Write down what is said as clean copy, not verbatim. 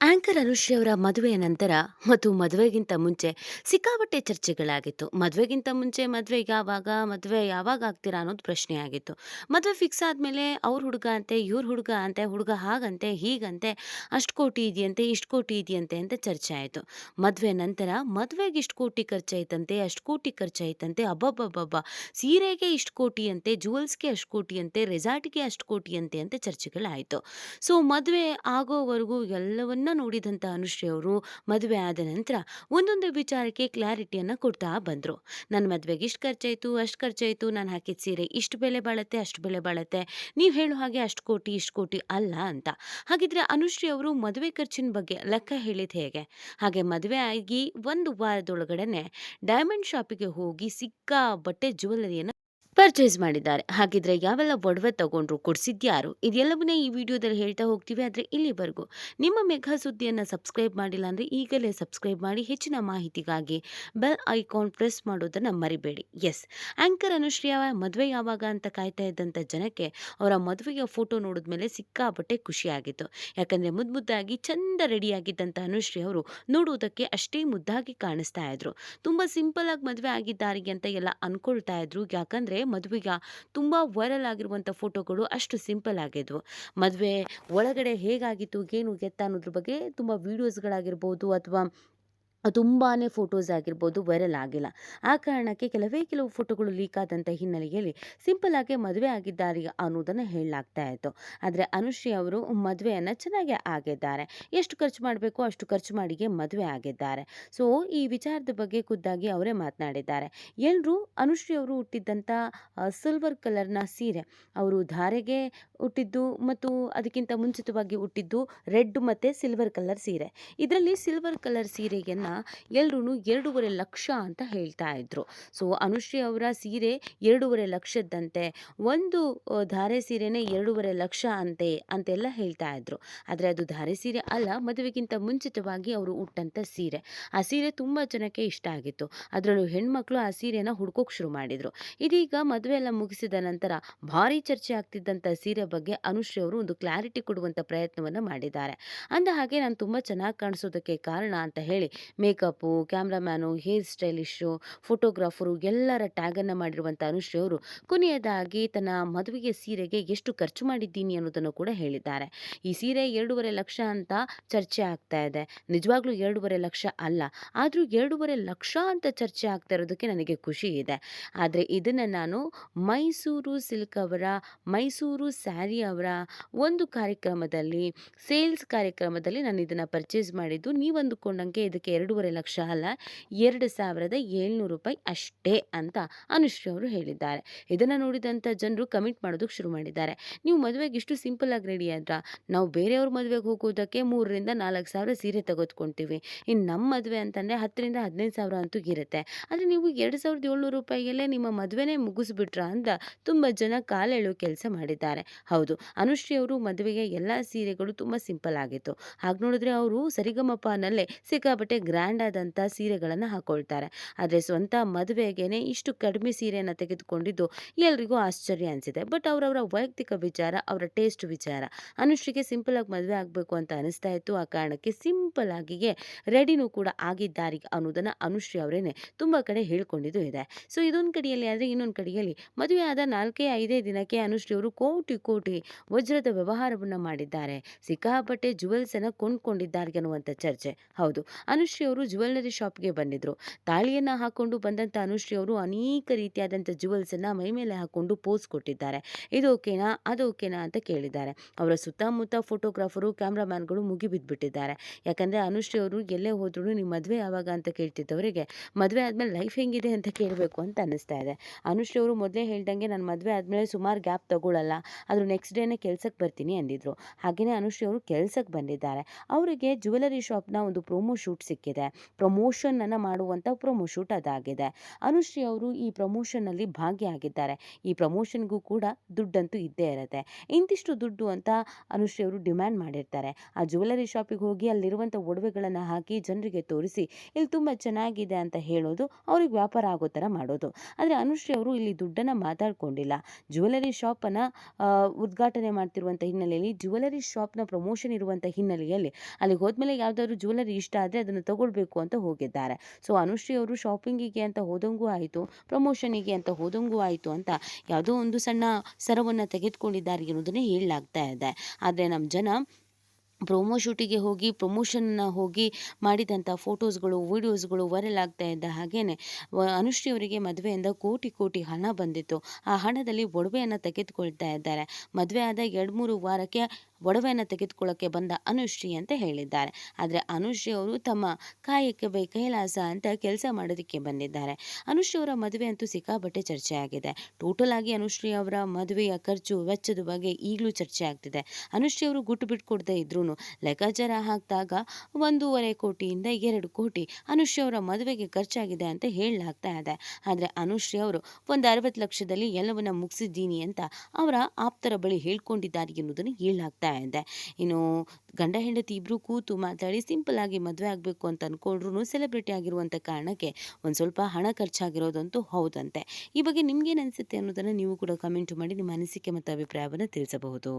Anchor Anushree ಅವರ ಮದುವೆಯ ನಂತರ ಮತ್ತು ಮದುವೆಗಿಂತ ಮುಂಚೆ ಸಿಕ್ಕಾಪಟ್ಟೆ ಚರ್ಚೆಗಳಾಗಿತ್ತು. ಮದುವೆಗಿಂತ ಮುಂಚೆ ಮದುವೆ ಯಾವಾಗ ಆಗ್ತೀರಾ ಅನ್ನೋದು ಪ್ರಶ್ನೆ ಆಗಿತ್ತು. ಮದುವೆ ಫಿಕ್ಸ್ ಆದ್ಮೇಲೆ ಅವ್ರ ಹುಡುಗ ಅಂತೆ, ಇವ್ರ ಹುಡುಗ ಅಂತೆ, ಹುಡುಗ ಹಾಗಂತೆ, ಹೀಗಂತೆ, ಅಷ್ಟು ಕೋಟಿ ಇದೆಯಂತೆ, ಇಷ್ಟು ಕೋಟಿ ಇದೆಯಂತೆ ಅಂತ ಚರ್ಚೆ ಆಯಿತು. ಮದುವೆ ನಂತರ ಮದುವೆಗೆ ಇಷ್ಟು ಕೋಟಿ ಖರ್ಚಾಯ್ತಂತೆ, ಅಷ್ಟು ಕೋಟಿ ಖರ್ಚಾಯ್ತಂತೆ, ಅಬ್ಬಬ್ಬಬ್ಬಬ್ಬ! ಸೀರೆಗೆ ಇಷ್ಟು ಕೋಟಿ ಅಂತೆ, ಜುವೆಲ್ಸ್‌ಗೆ ಅಷ್ಟು ಕೋಟಿ ಅಂತೆ, ರೆಸಾರ್ಟ್‌ಗೆ ಅಷ್ಟು ಕೋಟಿ ಅಂತೆ ಅಂತ ಚರ್ಚೆಗಳಾಯಿತು. ಸೊ ಮದುವೆ ಆಗೋವರೆಗೂ ಎಲ್ಲವನ್ನ ನೋಡಿದಂಥ ಅನುಶ್ರೀ ಅವರು ಮದುವೆ ಆದ ನಂತರ ಒಂದೊಂದೇ ವಿಚಾರಕ್ಕೆ ಕ್ಲಾರಿಟಿಯನ್ನ ಕೊಡ್ತಾ ಬಂದ್ರು. ನನ್ನ ಮದುವೆಗೆ ಇಷ್ಟು ಖರ್ಚಾಯ್ತು, ಅಷ್ಟು ಖರ್ಚಾಯ್ತು, ನಾನು ಹಾಕಿದ ಸೀರೆ ಇಷ್ಟು ಬೆಲೆ ಬಾಳತ್ತೆ, ಅಷ್ಟು ಬೆಲೆ ಬಾಳತ್ತೆ, ನೀವು ಹೇಳೋ ಹಾಗೆ ಅಷ್ಟು ಕೋಟಿ, ಇಷ್ಟು ಕೋಟಿ ಅಲ್ಲ ಅಂತ. ಹಾಗಿದ್ರೆ ಅನುಶ್ರೀ ಅವರು ಮದುವೆ ಖರ್ಚಿನ ಬಗ್ಗೆ ಲೆಕ್ಕ ಹೇಳಿದ್ ಹೇಗೆ? ಹಾಗೆ ಮದುವೆ ಆಗಿ ಒಂದು ವಾರದೊಳಗಡೆನೆ ಡೈಮಂಡ್ ಶಾಪಿಗೆ ಹೋಗಿ ಸಿಕ್ಕಾಪಟ್ಟೆ ಜ್ಯುವೆಲ್ಲರಿಯನ್ನ ಪರ್ಚೇಸ್ ಮಾಡಿದ್ದಾರೆ. ಹಾಗಿದ್ರೆ ಯಾವೆಲ್ಲ ಒಡವೆ ತಗೊಂಡ್ರು, ಕೊಡ್ಸಿದ್ಯಾರು? ಇದೆಲ್ಲವನ್ನೇ ಈ ವಿಡಿಯೋದಲ್ಲಿ ಹೇಳ್ತಾ ಹೋಗ್ತೀವಿ. ಆದ್ರೆ ಇಲ್ಲಿವರೆಗೂ ನಿಮ್ಮ ಮೆಘಾ ಸುದ್ದಿಯನ್ನ ಸಬ್ಸ್ಕ್ರೈಬ್ ಮಾಡಿಲ್ಲ ಅಂದ್ರೆ ಈಗಲೇ ಸಬ್ಸ್ಕ್ರೈಬ್ ಮಾಡಿ. ಹೆಚ್ಚಿನ ಮಾಹಿತಿಗಾಗಿ ಬೆಲ್ ಐಕಾನ್ ಪ್ರೆಸ್ ಮಾಡೋದನ್ನ ಮರಿಬೇಡಿ. ಎಸ್, ಆಂಕರ್ ಅನುಶ್ರೀಯ ಮದುವೆ ಯಾವಾಗ ಅಂತ ಕಾಯ್ತಾ ಇದ್ದಂಥ ಜನಕ್ಕೆ ಅವರ ಮದುವೆಯ ಫೋಟೋ ನೋಡಿದ್ಮೇಲೆ ಸಿಕ್ಕಾಪಟ್ಟೆ ಖುಷಿಯಾಗಿತ್ತು. ಯಾಕಂದ್ರೆ ಮುದ್ದಾಗಿ ಚಂದ ರೆಡಿಯಾಗಿದ್ದಂಥ ಅನುಶ್ರೀ ಅವರು ನೋಡುವುದಕ್ಕೆ ಅಷ್ಟೇ ಮುದ್ದಾಗಿ ಕಾಣಿಸ್ತಾ ಇದ್ರು. ತುಂಬಾ ಸಿಂಪಲ್ ಆಗಿ ಮದುವೆ ಆಗಿದ್ದಾರೆ ಅಂತ ಎಲ್ಲ ಅನ್ಕೊಳ್ತಾ ಇದ್ರು. ಯಾಕಂದ್ರೆ ಮದುವೆಗ ತುಂಬಾ ವೈರಲ್ ಆಗಿರುವಂಥ ಫೋಟೋಗಳು ಅಷ್ಟು ಸಿಂಪಲ್ ಆಗಿದ್ವು. ಮದುವೆ ಒಳಗಡೆ ಹೇಗಾಗಿತ್ತು, ಏನು ಎತ್ತ ಅನ್ನೋದ್ರ ಬಗ್ಗೆ ತುಂಬ ವೀಡಿಯೋಸ್‌ಗಳಾಗಿರ್ಬೋದು ಅಥವಾ ತುಂಬಾನೇ ಫೋಟೋಸ್ ಆಗಿರ್ಬೋದು ವೈರಲ್ ಆಗಿಲ್ಲ. ಆ ಕಾರಣಕ್ಕೆ ಕೆಲವು ಫೋಟೋಗಳು ಲೀಕ್ ಆದಂಥ ಹಿನ್ನೆಲೆಯಲ್ಲಿ ಸಿಂಪಲ್ ಆಗಿ ಮದುವೆ ಆಗಿದ್ದಾರೆ ಅನ್ನೋದನ್ನ ಹೇಳಲಾಗ್ತಾ ಇತ್ತು. ಆದರೆ ಅನುಶ್ರೀ ಅವರು ಮದುವೆಯನ್ನ ಚೆನ್ನಾಗೇ ಆಗಿದ್ದಾರೆ. ಎಷ್ಟು ಖರ್ಚು ಮಾಡಬೇಕೋ ಅಷ್ಟು ಖರ್ಚು ಮಾಡಿಯೇ ಮದುವೆ ಆಗಿದ್ದಾರೆ. ಸೊ ಈ ವಿಚಾರದ ಬಗ್ಗೆ ಖುದ್ದಾಗಿ ಅವರೇ ಮಾತನಾಡಿದ್ದಾರೆ. ಎಲ್ರೂ ಅನುಶ್ರೀ ಅವರು ಹುಟ್ಟಿದ್ದಂಥ ಸಿಲ್ವರ್ ಕಲರ್‌ನ ಸೀರೆ ಅವರು ಧಾರೆಗೆ ಹುಟ್ಟಿದ್ದು ಮತ್ತು ಅದಕ್ಕಿಂತ ಮುಂಚಿತವಾಗಿ ಹುಟ್ಟಿದ್ದು ರೆಡ್ ಮತ್ತೆ ಸಿಲ್ವರ್ ಕಲರ್ ಸೀರೆ. ಇದರಲ್ಲಿ ಸಿಲ್ವರ್ ಕಲರ್ ಸೀರೆಯನ್ನ ಎಲ್ರೂನು 2.5 ಲಕ್ಷ ಅಂತ ಹೇಳ್ತಾ ಇದ್ರು. ಸೊ ಅನುಶ್ರೀ ಅವರ ಸೀರೆ 2.5 ಲಕ್ಷದ್ದಂತೆ, ಒಂದು ಧಾರೆ ಸೀರೆನೇ 2.5 ಲಕ್ಷ ಅಂತೆಲ್ಲ ಹೇಳ್ತಾ ಇದ್ರು. ಆದ್ರೆ ಅದು ಧಾರೆ ಸೀರೆ ಅಲ್ಲ, ಮದುವೆಗಿಂತ ಮುಂಚಿತವಾಗಿ ಅವರು ಉಟ್ಟಂತ ಸೀರೆ. ಆ ಸೀರೆ ತುಂಬಾ ಜನಕ್ಕೆ ಇಷ್ಟ ಆಗಿತ್ತು. ಅದರಲ್ಲೂ ಹೆಣ್ಮಕ್ಳು ಆ ಸೀರೆನ ಹುಡ್ಕೋಕ್ ಶುರು ಮಾಡಿದ್ರು. ಇದೀಗ ಮದುವೆ ಎಲ್ಲ ಮುಗಿಸಿದ ನಂತರ ಭಾರಿ ಚರ್ಚೆ ಆಗ್ತಿದ್ದಂಥ ಸೀರೆ ಬಗ್ಗೆ ಅನುಶ್ರೀ ಅವರು ಒಂದು ಕ್ಲಾರಿಟಿ ಕೊಡುವಂತ ಪ್ರಯತ್ನವನ್ನ ಮಾಡಿದ್ದಾರೆ. ಅಂದ ಹಾಗೆ ನಾನು ತುಂಬಾ ಚೆನ್ನಾಗಿ ಕಾಣಿಸೋದಕ್ಕೆ ಕಾರಣ ಅಂತ ಹೇಳಿ ಮೇಕಪ್ಪು, ಕ್ಯಾಮ್ರಾಮ್ಯಾನು, ಹೇರ್ ಸ್ಟೈಲಿಶು, ಫೋಟೋಗ್ರಾಫರು ಎಲ್ಲರ ಟ್ಯಾಗನ್ನು ಮಾಡಿರುವಂಥ ಅನುಶ್ರೀ ಅವರು ಕೊನೆಯದಾಗಿ ತನ್ನ ಮದುವೆಯ ಸೀರೆಗೆ ಎಷ್ಟು ಖರ್ಚು ಮಾಡಿದ್ದೀನಿ ಅನ್ನೋದನ್ನು ಕೂಡ ಹೇಳಿದ್ದಾರೆ. ಈ ಸೀರೆ 2.5 ಲಕ್ಷ ಅಂತ ಚರ್ಚೆ ಆಗ್ತಾ ಇದೆ. ನಿಜವಾಗ್ಲೂ 2.5 ಲಕ್ಷ ಅಲ್ಲ. ಆದರೂ 2.5 ಲಕ್ಷ ಅಂತ ಚರ್ಚೆ ಆಗ್ತಾ ಇರೋದಕ್ಕೆ ನನಗೆ ಖುಷಿ ಇದೆ. ಆದರೆ ಇದನ್ನು ನಾನು ಮೈಸೂರು ಸಿಲ್ಕ್ ಅವರ, ಮೈಸೂರು ಸ್ಯಾರಿ ಅವರ ಒಂದು ಕಾರ್ಯಕ್ರಮದಲ್ಲಿ, ಸೇಲ್ಸ್ ಕಾರ್ಯಕ್ರಮದಲ್ಲಿ ನಾನು ಇದನ್ನು ಪರ್ಚೇಸ್ ಮಾಡಿದ್ದು. ನೀವು ಅಂದುಕೊಂಡಂಗೆ ಇದಕ್ಕೆ 2.5 ಲಕ್ಷ ಅಲ್ಲ, ₹2,700 ಅಷ್ಟೇ ಅಂತ ಅನುಶ್ರೀ ಅವರು ಹೇಳಿದ್ದಾರೆ. ಇದನ್ನು ನೋಡಿದಂಥ ಜನರು ಕಮೆಂಟ್ ಮಾಡೋದಕ್ಕೆ ಶುರು ಮಾಡಿದ್ದಾರೆ. ನೀವು ಮದುವೆಗೆ ಇಷ್ಟು ಸಿಂಪಲ್ ಆಗಿ ರೆಡಿ ಆದ್ರಾ? ನಾವು ಬೇರೆಯವ್ರ ಮದುವೆಗೆ ಹೋಗೋದಕ್ಕೆ 3,000-4,000 ಸೀರೆ ತೆಗೆದುಕೊಂತೀವಿ. ಇನ್ನು ನಮ್ಮ ಮದುವೆ ಅಂತಂದರೆ 10,000-15,000 ಅಂತೂ ಇರುತ್ತೆ. ಆದರೆ ನೀವು ₹2,700 ನಿಮ್ಮ ಮದುವೆನೇ ಮುಗಿಸ್ಬಿಟ್ರಾ ಅಂತ ತುಂಬ ಜನ ಕಾಲೆಳೆಯೋ ಕೆಲಸ ಮಾಡಿದ್ದಾರೆ. ಹೌದು, ಅನುಶ್ರೀ ಅವರು ಮದುವೆಗೆ ಎಲ್ಲ ಸೀರೆಗಳು ತುಂಬ ಸಿಂಪಲ್ ಆಗಿತ್ತು. ಹಾಗೆ ನೋಡಿದ್ರೆ ಅವರು ಸರಿಗಮಪನಲ್ಲೇ ಸಿಕ್ಕಾಪಟ್ಟೆ ಗ್ರ್ಯಾಂಡ್ ಆದಂಥ ಸೀರೆಗಳನ್ನು ಹಾಕೊಳ್ತಾರೆ. ಆದರೆ ಸ್ವಂತ ಮದುವೆಗೇನೆ ಇಷ್ಟು ಕಡಿಮೆ ಸೀರೆಯನ್ನು ತೆಗೆದುಕೊಂಡಿದ್ದು ಎಲ್ರಿಗೂ ಆಶ್ಚರ್ಯ ಅನಿಸಿದೆ. ಬಟ್ ಅವರವರ ವೈಯಕ್ತಿಕ ವಿಚಾರ, ಅವರ ಟೇಸ್ಟ್ ವಿಚಾರ. ಅನುಶ್ರೀಗೆ ಸಿಂಪಲ್ ಆಗಿ ಮದುವೆ ಆಗಬೇಕು ಅಂತ ಅನಿಸ್ತಾ ಇತ್ತು. ಆ ಕಾರಣಕ್ಕೆ ಸಿಂಪಲ್ ಆಗಿಯೇ ರೆಡಿನೂ ಕೂಡ ಆಗಿದ್ದಾರೆ ಅನ್ನೋದನ್ನು ಅನುಶ್ರೀ ಅವರೇನೆ ತುಂಬ ಕಡೆ ಹೇಳ್ಕೊಂಡಿದ್ದು ಇದೆ. ಸೊ ಇದೊಂದು ಕಡೆಯಲ್ಲಿ ಆದರೆ ಇನ್ನೊಂದು ಕಡೆಯಲ್ಲಿ ಮದುವೆ ಆದ 4-5 ದಿನಕ್ಕೆ ಅನುಶ್ರೀ ಅವರು ಕೋಟಿ ಕೋಟಿ ವಜ್ರದ ವ್ಯವಹಾರವನ್ನು ಮಾಡಿದ್ದಾರೆ. ಸಿಕ್ಕಾಪಟ್ಟೆ ಜುವೆಲ್ಸ್ ಅನ್ನು ಕೊಂಡ್ಕೊಂಡಿದ್ದಾರೆ ಅನ್ನುವಂಥ ಚರ್ಚೆ. ಹೌದು, ಅನುಶ್ರೀ ಅವರು ಜ್ಯುವೆಲ್ಲರಿ ಶಾಪ್ಗೆ ಬಂದಿದ್ರು. ತಾಳಿಯನ್ನ ಹಾಕೊಂಡು ಬಂದಂಥ ಅನುಶ್ರೀ ಅವರು ಅನೇಕ ರೀತಿಯಾದಂಥ ಜುವೆಲ್ಸ್ ಅನ್ನ ಮೈ ಮೇಲೆ ಹಾಕೊಂಡು ಪೋಸ್ ಕೊಟ್ಟಿದ್ದಾರೆ. ಇದು ಓಕೆನಾ, ಅದು ಓಕೆನಾ ಅಂತ ಕೇಳಿದ್ದಾರೆ. ಅವರ ಸುತ್ತಮುತ್ತ ಫೋಟೋಗ್ರಾಫರು, ಕ್ಯಾಮ್ರಾಮ್ಯಾನ್ಗಳು ಮುಗಿಬಿದ್ಬಿಟ್ಟಿದ್ದಾರೆ. ಯಾಕಂದ್ರೆ ಅನುಶ್ರೀ ಅವರು ಎಲ್ಲೇ ಹೋದ್ರು ನಿಮ್ಮ ಮದುವೆ ಯಾವಾಗ ಅಂತ ಕೇಳ್ತಿದ್ದವರಿಗೆ ಮದುವೆ ಆದ್ಮೇಲೆ ಲೈಫ್ ಹೆಂಗಿದೆ ಅಂತ ಕೇಳಬೇಕು ಅಂತ ಅನ್ನಿಸ್ತಾ ಇದೆ. ಅನುಶ್ರೀ ಅವರು ಮೊದಲೇ ಹೇಳ್ದಂಗೆ ನಾನು ಮದುವೆ ಆದ್ಮೇಲೆ ಸುಮಾರು ಗ್ಯಾಪ್ ತಗೊಳ್ಳಲ್ಲ, ಆದ್ರೂ ನೆಕ್ಸ್ಟ್ ಡೇನೆ ಕೆಲ್ಸಕ್ಕೆ ಬರ್ತೀನಿ ಅಂದಿದ್ರು. ಹಾಗೇನೆ ಅನುಶ್ರೀ ಅವರು ಕೆಲ್ಸಕ್ಕೆ ಬಂದಿದ್ದಾರೆ. ಅವರಿಗೆ ಜ್ಯುವೆಲ್ಲರಿ ಶಾಪ್ನ ಒಂದು ಪ್ರೊಮೋ ಶೂಟ್ ಸಿಕ್ಕಿದೆ. ಅದಾಗಿದೆ. ಪ್ರಮೋಷನನ್ನು ಮಾಡುವಂಥ ಪ್ರೊಮೋ ಶೂಟ್ ಅದಾಗಿದೆ. ಅನುಶ್ರೀ ಅವರು ಈ ಪ್ರಮೋಷನ್ನಲ್ಲಿ ಭಾಗಿಯಾಗಿದ್ದಾರೆ. ಈ ಪ್ರಮೋಷನ್‌ಗೂ ಕೂಡ ದುಡ್ಡಂತೂ ಇದ್ದೇ ಇರುತ್ತೆ. ಇಂತಿಷ್ಟು ದುಡ್ಡು ಅಂತ ಅನುಶ್ರೀ ಅವರು ಡಿಮ್ಯಾಂಡ್ ಮಾಡಿರ್ತಾರೆ. ಆ ಜ್ಯುವೆಲರಿ ಶಾಪಿಗೆ ಹೋಗಿ ಅಲ್ಲಿರುವಂಥ ಒಡವೆಗಳನ್ನು ಹಾಕಿ ಜನರಿಗೆ ತೋರಿಸಿ, ಇಲ್ಲಿ ತುಂಬ ಚೆನ್ನಾಗಿದೆ ಅಂತ ಹೇಳೋದು, ಅವ್ರಿಗೆ ವ್ಯಾಪಾರ ಆಗೋ ಥರ ಮಾಡೋದು. ಆದರೆ ಅನುಶ್ರೀ ಅವರು ಇಲ್ಲಿ ದುಡ್ಡನ್ನು ಮಾತಾಡ್ಕೊಂಡಿಲ್ಲ. ಜ್ಯುವೆಲರಿ ಶಾಪನ್ನು ಉದ್ಘಾಟನೆ ಮಾಡ್ತಿರುವಂಥ ಹಿನ್ನೆಲೆಯಲ್ಲಿ, ಜ್ಯುವೆಲರಿ ಶಾಪ್‌ನ ಪ್ರಮೋಷನ್ ಇರುವಂಥ ಹಿನ್ನೆಲೆಯಲ್ಲಿ ಅಲ್ಲಿಗೆ ಹೋದ್ಮೇಲೆ ಯಾವುದಾದ್ರು ಜ್ಯುವೆಲರಿ ಇಷ್ಟ ಆದರೆ ಅದನ್ನು ತಗೊಳ್ಬೇಕು ಅಂತ ಹೋಗಿದ್ದಾರೆ. ಸೊ ಅನುಶ್ರೀ ಅವರು ಶಾಪಿಂಗಿಗೆ ಅಂತ ಹೋದಂಗೂ ಆಯಿತು, ಪ್ರಮೋಷನಿಗೆ ಅಂತ ಹೋದಂಗೂ ಆಯಿತು ಅಂತ ಯಾವುದೋ ಒಂದು ಸಣ್ಣ ಸರವನ್ನು ತೆಗೆದುಕೊಂಡಿದ್ದಾರೆ ಎನ್ನುವುದನ್ನೇ ಹೇಳಲಾಗ್ತಾ ಇದೆ. ಆದರೆ ನಮ್ಮ ಜನ ಪ್ರೊಮೋ ಶೂಟಿಗೆ ಹೋಗಿ ಪ್ರಮೋಷನ್ನ ಹೋಗಿ ಮಾಡಿದಂಥ ಫೋಟೋಸ್ಗಳು, ವಿಡಿಯೋಸ್ಗಳು ವೈರಲ್ ಆಗ್ತಾ ಇದ್ದ ಹಾಗೇನೆ ಅನುಶ್ರೀ ಅವರಿಗೆ ಮದುವೆಯಿಂದ ಕೋಟಿ ಕೋಟಿ ಹಣ ಬಂದಿತ್ತು. ಆ ಹಣದಲ್ಲಿ ಒಡವೆಯನ್ನು ತೆಗೆದುಕೊಳ್ತಾ ಇದ್ದಾರೆ. ಮದುವೆ ಆದ 2-3 ವಾರಕ್ಕೆ ಒಡವೆಯನ್ನು ತೆಗೆದುಕೊಳ್ಳೋಕ್ಕೆ ಬಂದ ಅನುಶ್ರೀ ಅಂತ ಹೇಳಿದ್ದಾರೆ. ಆದರೆ ಅನುಶ್ರೀ ಅವರು ತಮ್ಮ ಕಾಯಕವೇ ಕೈಲಾಸ ಅಂತ ಕೆಲಸ ಮಾಡೋದಕ್ಕೆ ಬಂದಿದ್ದಾರೆ. ಅನುಶ್ರೀ ಅವರ ಮದುವೆ ಅಂತೂ ಸಿಕ್ಕಾಪಟ್ಟೆ ಚರ್ಚೆ ಆಗಿದೆ. ಟೋಟಲ್ ಆಗಿ ಅನುಶ್ರೀ ಅವರ ಮದುವೆಯ ಖರ್ಚು ವೆಚ್ಚದ ಬಗ್ಗೆ ಈಗಲೂ ಚರ್ಚೆ ಆಗ್ತಿದೆ. ಅನುಶ್ರೀ ಅವರು ಗುಟ್ಟು ಬಿಟ್ಕೊಡದೇ ಇದ್ರೂ ಲೆಕ್ಕಾಚಾರ ಹಾಕಿದಾಗ 1.5 ಕೋಟಿಯಿಂದ 2 ಕೋಟಿ ಅನುಶ್ರೀ ಅವರ ಮದುವೆಗೆ ಖರ್ಚಾಗಿದೆ ಅಂತ ಹೇಳಲಾಗ್ತಾ ಇದೆ. ಆದರೆ ಅನುಶ್ರೀ ಅವರು ಒಂದು 60 ಲಕ್ಷದಲ್ಲಿ ಎಲ್ಲವನ್ನ ಮುಗಿಸಿದ್ದೀನಿ ಅಂತ ಅವರ ಆಪ್ತರ ಬಳಿ ಹೇಳ್ಕೊಂಡಿದ್ದಾರೆ ಎನ್ನುವುದನ್ನು ಹೇಳಲಾಗ್ತಾ ಇದೆ. ಇನ್ನು ಗಂಡ ಹೆಂಡತಿ ಇಬ್ಬರು ಕೂತು ಮಾತಾಡಿ ಸಿಂಪಲ್ ಆಗಿ ಮದುವೆ ಆಗಬೇಕು ಅಂತ ಅಂದ್ಕೊಂಡ್ರು ಸೆಲೆಬ್ರಿಟಿ ಆಗಿರುವಂಥ ಕಾರಣಕ್ಕೆ ಒಂದು ಸ್ವಲ್ಪ ಹಣ ಖರ್ಚಾಗಿರೋದಂತೂ ಹೌದಂತೆ. ಈ ಬಗ್ಗೆ ನಿಮ್ಗೇನು ಅನಿಸುತ್ತೆ ಅನ್ನೋದನ್ನು ನೀವು ಕೂಡ ಕಮೆಂಟ್ ಮಾಡಿ ನಿಮ್ಮ ಅನಿಸಿಕೆ ಮತ್ತು ಅಭಿಪ್ರಾಯವನ್ನು ತಿಳಿಸಬಹುದು.